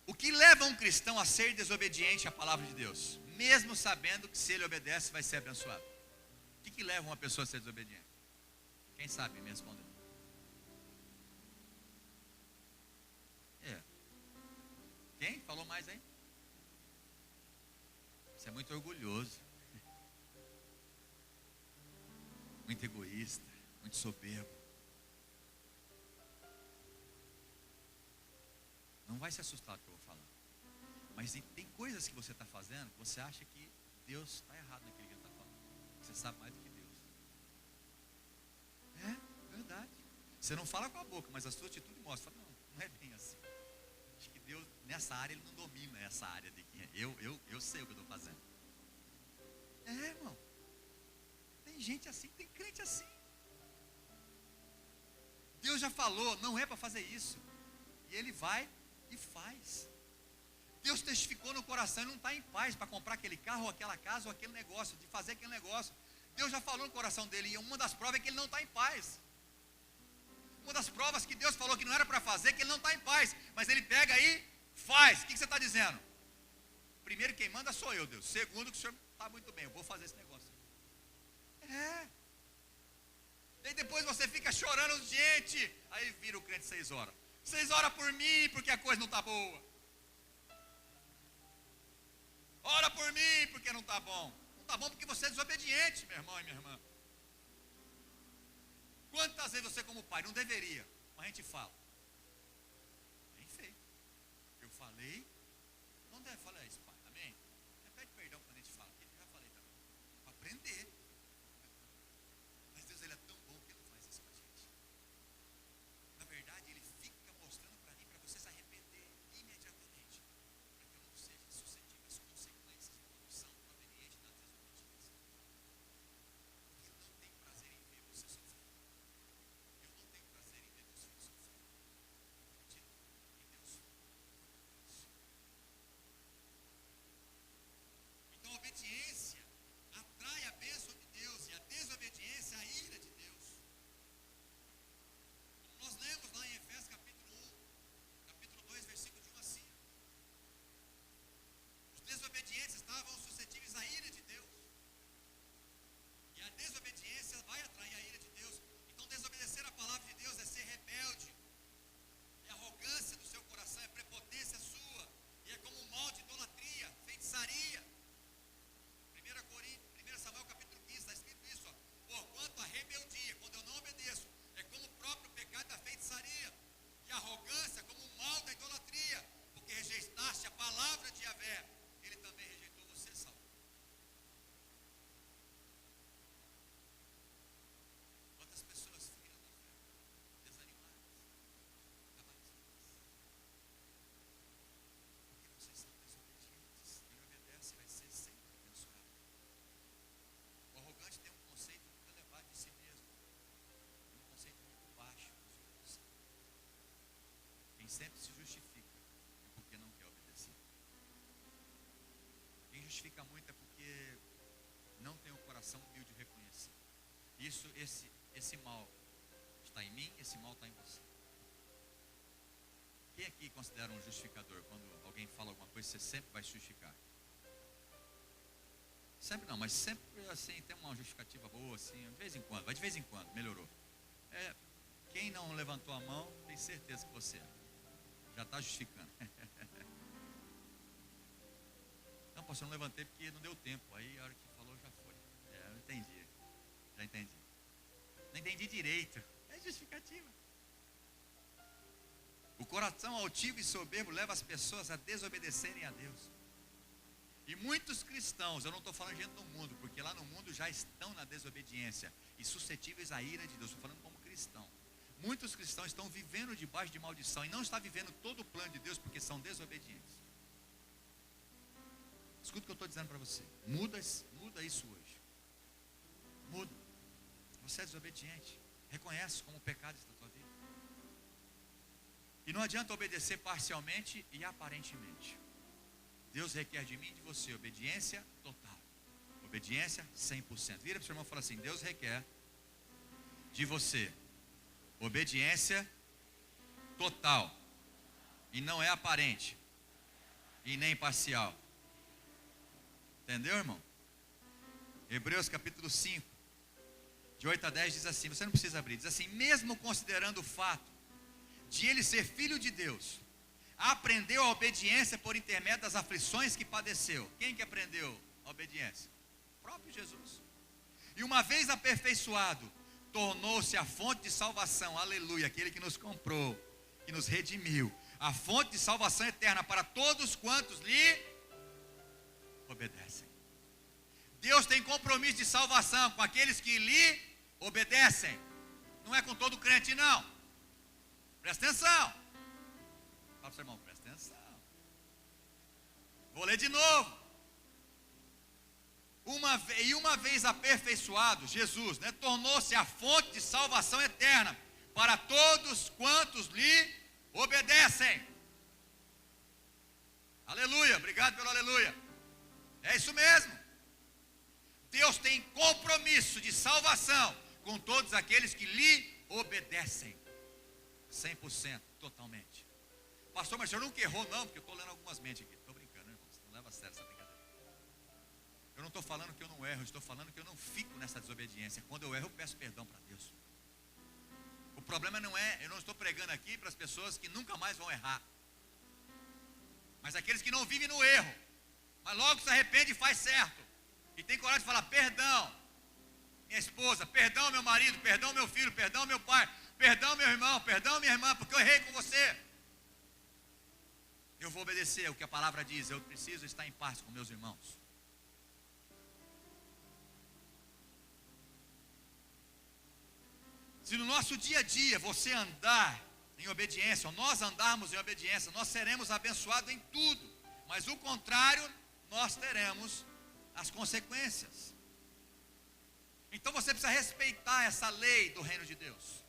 o que leva um cristão a ser desobediente à palavra de Deus? Mesmo sabendo que se ele obedece vai ser abençoado. O que leva uma pessoa a ser desobediente? Quem sabe me responder? Quem? Falou mais aí? Você é muito orgulhoso, muito egoísta, muito soberbo. Não vai se assustar com o que eu vou falar. Mas tem coisas que você está fazendo que você acha que Deus está errado naquilo que Ele está falando. Você sabe mais do que Deus. É verdade. Você não fala com a boca, mas a sua atitude mostra. Fala, não é bem assim. Acho que Deus, nessa área, Ele não domina essa área de que eu sei o que eu estou fazendo. Irmão. Tem gente assim, tem crente assim. Deus já falou, não é para fazer isso. E ele vai e faz. Deus testificou no coração, ele não está em paz para comprar aquele carro, ou aquela casa, ou aquele negócio, de fazer aquele negócio. Deus já falou no coração dele, e uma das provas é que ele não está em paz. Uma das provas que Deus falou que não era para fazer, é que ele não está em paz. Mas ele pega aí, faz. O que você está dizendo? Primeiro, quem manda sou eu, Deus. Segundo, que o Senhor está muito bem, eu vou fazer esse negócio. E depois você fica chorando, gente. Aí vira o crente 6 horas. 6 horas por mim, porque a coisa não está boa. Ora por mim, porque não está bom. Não está bom porque você é desobediente, meu irmão e minha irmã. Quantas vezes você como pai, não deveria, mas a gente fala. Bem feito. Eu falei, não deve falar isso, pai, amém? Pede perdão quando a gente fala, porque eu já falei também. Para aprender. Mas Deus, ele é tão bom que ele não faz isso com a gente. Na verdade, ele fica mostrando para mim, para você se arrepender imediatamente. Para que eu não seja suscetível às consequências de maldição proveniente da desobediência. Porque ele não tem prazer em ver você sofrer. Eu não tenho prazer em ver meus filhos sofrer. Acredito em Deus. Então a obediência atrai a bênção de Deus e a desobediência a ira de Deus. Como nós lemos lá em Efésios capítulo 1, capítulo 2, versículo de 1 a 5. Os desobedientes estavam suscetíveis à ira de Deus. E a desobediência vai atrair a ira de Deus. Então desobedecer a palavra de Deus é ser rebelde. É arrogância do seu coração, é prepotência sua. E é como um mal de idolatria, feitiçaria. 1 Samuel capítulo 15, está escrito isso, ó. Porquanto a rebeldia, quando eu não obedeço, é como o próprio pecado da feitiçaria. E a arrogância como o mal da idolatria. Porque rejeitaste a palavra de Yahvé, ele também rejeitou você, Saul. Quantas pessoas ficam na fé, desanimadas, trabalhistas, porque vocês são desobedientes. Quem obedece vai ser sempre abençoado. O arrogante tem um conceito muito elevado de si mesmo, tem um conceito muito baixo dos outros. Quem sempre se justifica é porque não quer obedecer. Quem justifica muito é porque não tem o coração humilde de reconhecer. Esse mal está em mim, esse mal está em você. Quem aqui considera um justificador? Quando alguém fala alguma coisa, você sempre vai se justificar? Sempre não, mas sempre assim, tem uma justificativa boa, assim, de vez em quando, vai de vez em quando, melhorou. Quem não levantou a mão, tem certeza que você já está justificando. Não, pastor, eu não levantei porque não deu tempo, aí a hora que falou já foi. Eu entendi, já entendi. Não entendi direito, é justificativa. O coração altivo e soberbo leva as pessoas a desobedecerem a Deus. E muitos cristãos, eu não estou falando de gente do mundo, porque lá no mundo já estão na desobediência e suscetíveis à ira de Deus. Estou falando como cristão. Muitos cristãos estão vivendo debaixo de maldição e não estão vivendo todo o plano de Deus porque são desobedientes. Escuta o que eu estou dizendo para você. Muda isso hoje. Muda. Você é desobediente. Reconhece como pecado está na tua vida. E não adianta obedecer parcialmente e aparentemente. Deus requer de mim e de você obediência total. Obediência 100%. Vira para o seu irmão e fala assim: Deus requer de você obediência total. E não é aparente. E nem parcial. Entendeu, irmão? Hebreus capítulo 5, de 8 a 10 diz assim, você não precisa abrir, diz assim: mesmo considerando o fato de ele ser filho de Deus, aprendeu a obediência por intermédio das aflições que padeceu. Quem que aprendeu a obediência? O próprio Jesus. E uma vez aperfeiçoado, tornou-se a fonte de salvação, aleluia, aquele que nos comprou, que nos redimiu, a fonte de salvação eterna para todos quantos lhe obedecem. Deus tem compromisso de salvação com aqueles que lhe obedecem. Não é com todo crente, não. Presta atenção. Fala para o seu irmão, presta atenção. Vou ler de novo. Uma vez aperfeiçoado, Jesus, tornou-se a fonte de salvação eterna para todos quantos lhe obedecem. Aleluia, obrigado pelo aleluia. É isso mesmo. Deus tem compromisso de salvação com todos aqueles que lhe obedecem. 100%, totalmente. Pastor, mas o senhor nunca errou não, porque eu estou lendo algumas mentes aqui. Estou brincando, né, irmãos? Não leva a sério essa brincadeira. Eu não estou falando que eu não erro, eu estou falando que eu não fico nessa desobediência. Quando eu erro, eu peço perdão para Deus. O problema não é, eu não estou pregando aqui para as pessoas que nunca mais vão errar. Mas aqueles que não vivem no erro, mas logo se arrepende e faz certo. E tem coragem de falar, perdão, minha esposa, perdão meu marido, perdão meu filho, perdão meu pai, perdão meu irmão, perdão minha irmã, porque eu errei com você. Eu vou obedecer o que a palavra diz, eu preciso estar em paz com meus irmãos. Se no nosso dia a dia você andar em obediência, ou nós andarmos em obediência, nós seremos abençoados em tudo. Mas o contrário, nós teremos as consequências. Então você precisa respeitar essa lei do reino de Deus.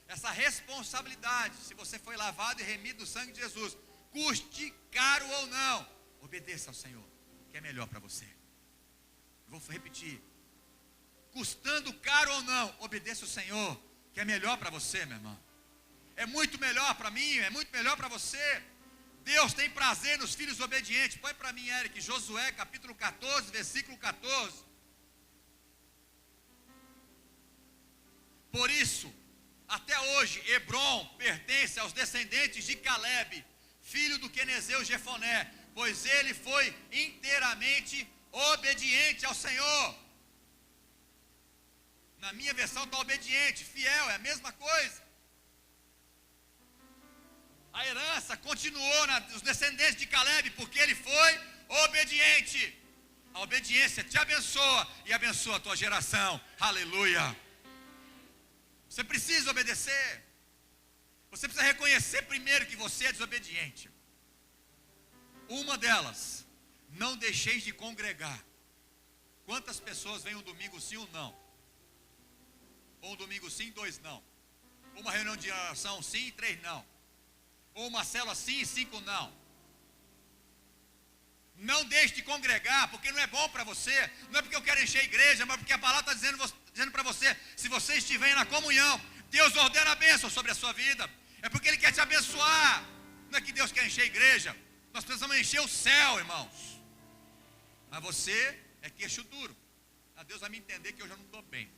Essa responsabilidade, se você foi lavado e remido do sangue de Jesus, custe caro ou não, obedeça ao Senhor, que é melhor para você. Eu vou repetir. Custando caro ou não, obedeça ao Senhor, que é melhor para você, meu irmão. É muito melhor para mim, é muito melhor para você. Deus tem prazer nos filhos obedientes. Põe para mim, Eric, Josué capítulo 14, versículo 14. Por isso, até hoje, Hebrom pertence aos descendentes de Caleb, filho do quenezeu Jefoné, pois ele foi inteiramente obediente ao Senhor. Na minha versão está obediente, fiel, é a mesma coisa. A herança continuou nos descendentes de Caleb, porque ele foi obediente. A obediência te abençoa e abençoa a tua geração. Aleluia. Você precisa obedecer. Você precisa reconhecer primeiro que você é desobediente. Uma delas, não deixeis de congregar. Quantas pessoas vêm um domingo sim ou não? Ou um domingo sim, 2 não. Uma reunião de oração sim, 3 não. Ou uma célula sim e 5 não. Não deixe de congregar, porque não é bom para você. Não é porque eu quero encher a igreja, mas porque a palavra está dizendo para você, se você estiver na comunhão, Deus ordena a bênção sobre a sua vida. É porque Ele quer te abençoar. Não é que Deus quer encher a igreja. Nós precisamos encher o céu, irmãos. Mas você é queixo duro. Deus vai me entender que eu já não estou bem.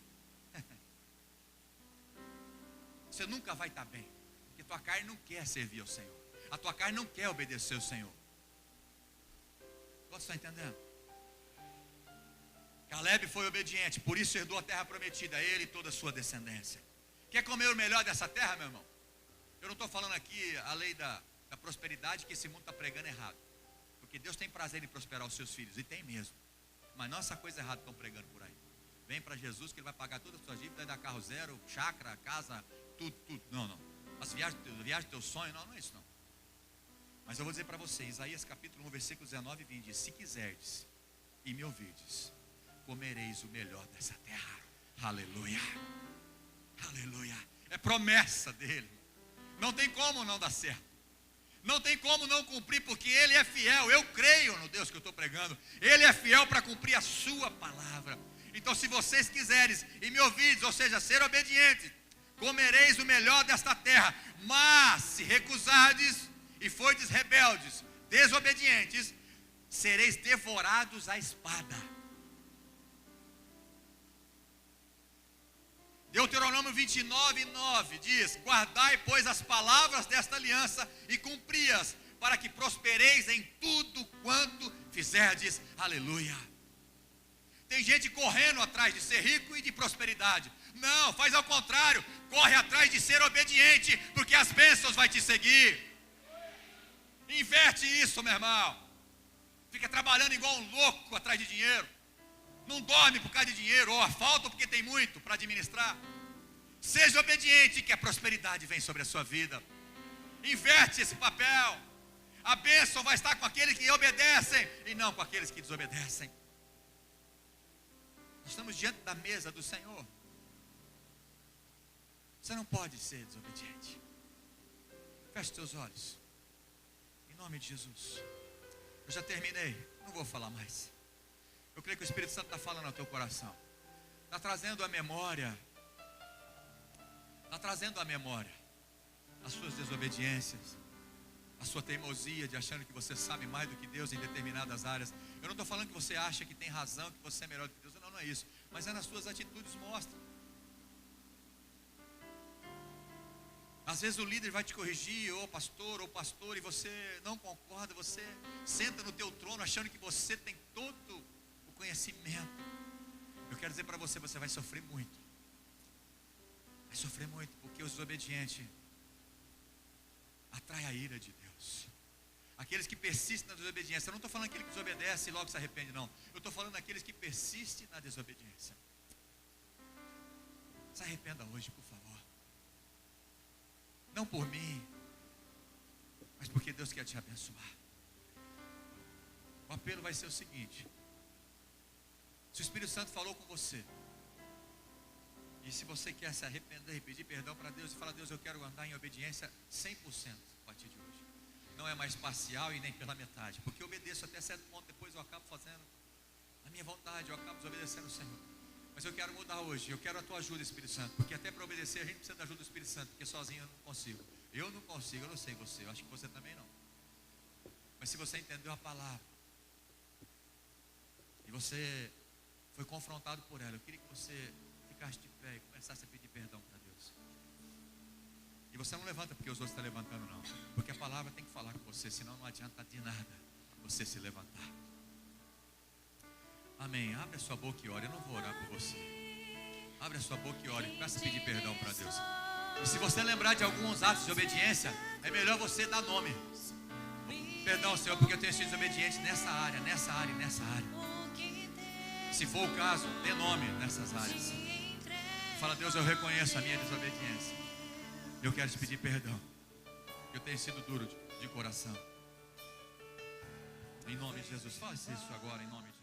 Você nunca vai estar bem. Porque tua carne não quer servir ao Senhor. A tua carne não quer obedecer ao Senhor. Você está entendendo? Caleb foi obediente, por isso herdou a terra prometida, ele e toda a sua descendência. Quer comer o melhor dessa terra, meu irmão? Eu não estou falando aqui a lei da prosperidade que esse mundo está pregando errado. Porque Deus tem prazer em prosperar os seus filhos, e tem mesmo. Mas não essa coisa errada que estão pregando por aí. Vem para Jesus que Ele vai pagar todas as suas dívidas, vai dar carro zero, chácara, casa, tudo. Não. As viagens do teu sonho, não é isso não. Mas eu vou dizer para você, Isaías capítulo 1, versículo 19 e 20, diz, se quiserdes e me ouvirdes, comereis o melhor dessa terra. Aleluia. Aleluia. É promessa dele. Não tem como não dar certo. Não tem como não cumprir, porque Ele é fiel. Eu creio no Deus que eu estou pregando. Ele é fiel para cumprir a sua palavra. Então, se vocês quiserem e me ouvirdes, ou seja, ser obedientes, comereis o melhor desta terra. Mas, se recusardes e fordes rebeldes, desobedientes, sereis devorados à espada. Deuteronômio 29, 9 diz, guardai, pois, as palavras desta aliança e cumpri-as, para que prospereis em tudo quanto fizerdes. Aleluia. Tem gente correndo atrás de ser rico e de prosperidade. Não, faz ao contrário, corre atrás de ser obediente, porque as bênçãos vai te seguir. Inverte isso, meu irmão. Fica trabalhando igual um louco atrás de dinheiro. Não dorme por causa de dinheiro, ou a falta porque tem muito para administrar. Seja obediente, que a prosperidade vem sobre a sua vida. Inverte esse papel. A bênção vai estar com aqueles que obedecem e não com aqueles que desobedecem. Nós estamos diante da mesa do Senhor. Você não pode ser desobediente. Feche os teus olhos. Em nome de Jesus. Eu já terminei. Não vou falar mais. Eu creio que o Espírito Santo está falando ao teu coração. Está trazendo à memória. Está trazendo à memória as suas desobediências. A sua teimosia de achando que você sabe mais do que Deus em determinadas áreas. Eu não estou falando que você acha que tem razão, que você é melhor do que Deus. Não, não é isso. Mas é nas suas atitudes mostra. Às vezes o líder vai te corrigir, ou pastor, e você não concorda, você senta no teu trono achando que você tem todo o conhecimento. Eu quero dizer para você, você vai sofrer muito. Vai sofrer muito, porque o desobediente atrai a ira de Deus. Aqueles que persistem na desobediência. Eu não estou falando aquele que desobedece e logo se arrepende, não. Eu estou falando daqueles que persistem na desobediência. Se arrependa hoje, por favor. Não por mim, mas porque Deus quer te abençoar. O apelo vai ser o seguinte: se o Espírito Santo falou com você, e se você quer se arrepender e pedir perdão para Deus, e falar: Deus, eu quero andar em obediência 100% a partir de hoje. Não é mais parcial e nem pela metade, porque eu obedeço até certo ponto, depois eu acabo fazendo a minha vontade, eu acabo desobedecendo o Senhor. Mas eu quero mudar hoje, eu quero a tua ajuda, Espírito Santo, porque até para obedecer a gente precisa da ajuda do Espírito Santo, porque sozinho eu não consigo. Eu não consigo, eu não sei você, eu acho que você também não. Mas se você entendeu a palavra, e você foi confrontado por ela, eu queria que você ficasse de pé e começasse a pedir perdão para Deus. E você não levanta porque os outros estão levantando, não, porque a palavra tem que falar com você, senão não adianta de nada você se levantar. Amém. Abre a sua boca e ore. Eu não vou orar por você. Abre a sua boca e ore. Começa a pedir perdão para Deus. E se você lembrar de alguns atos de obediência, é melhor você dar nome. Perdão, Senhor, porque eu tenho sido desobediente nessa área, nessa área e nessa área. Se for o caso, dê nome nessas áreas. Fala: Deus, eu reconheço a minha desobediência. Eu quero te pedir perdão. Eu tenho sido duro de coração. Em nome de Jesus. Faça isso agora, em nome de Jesus.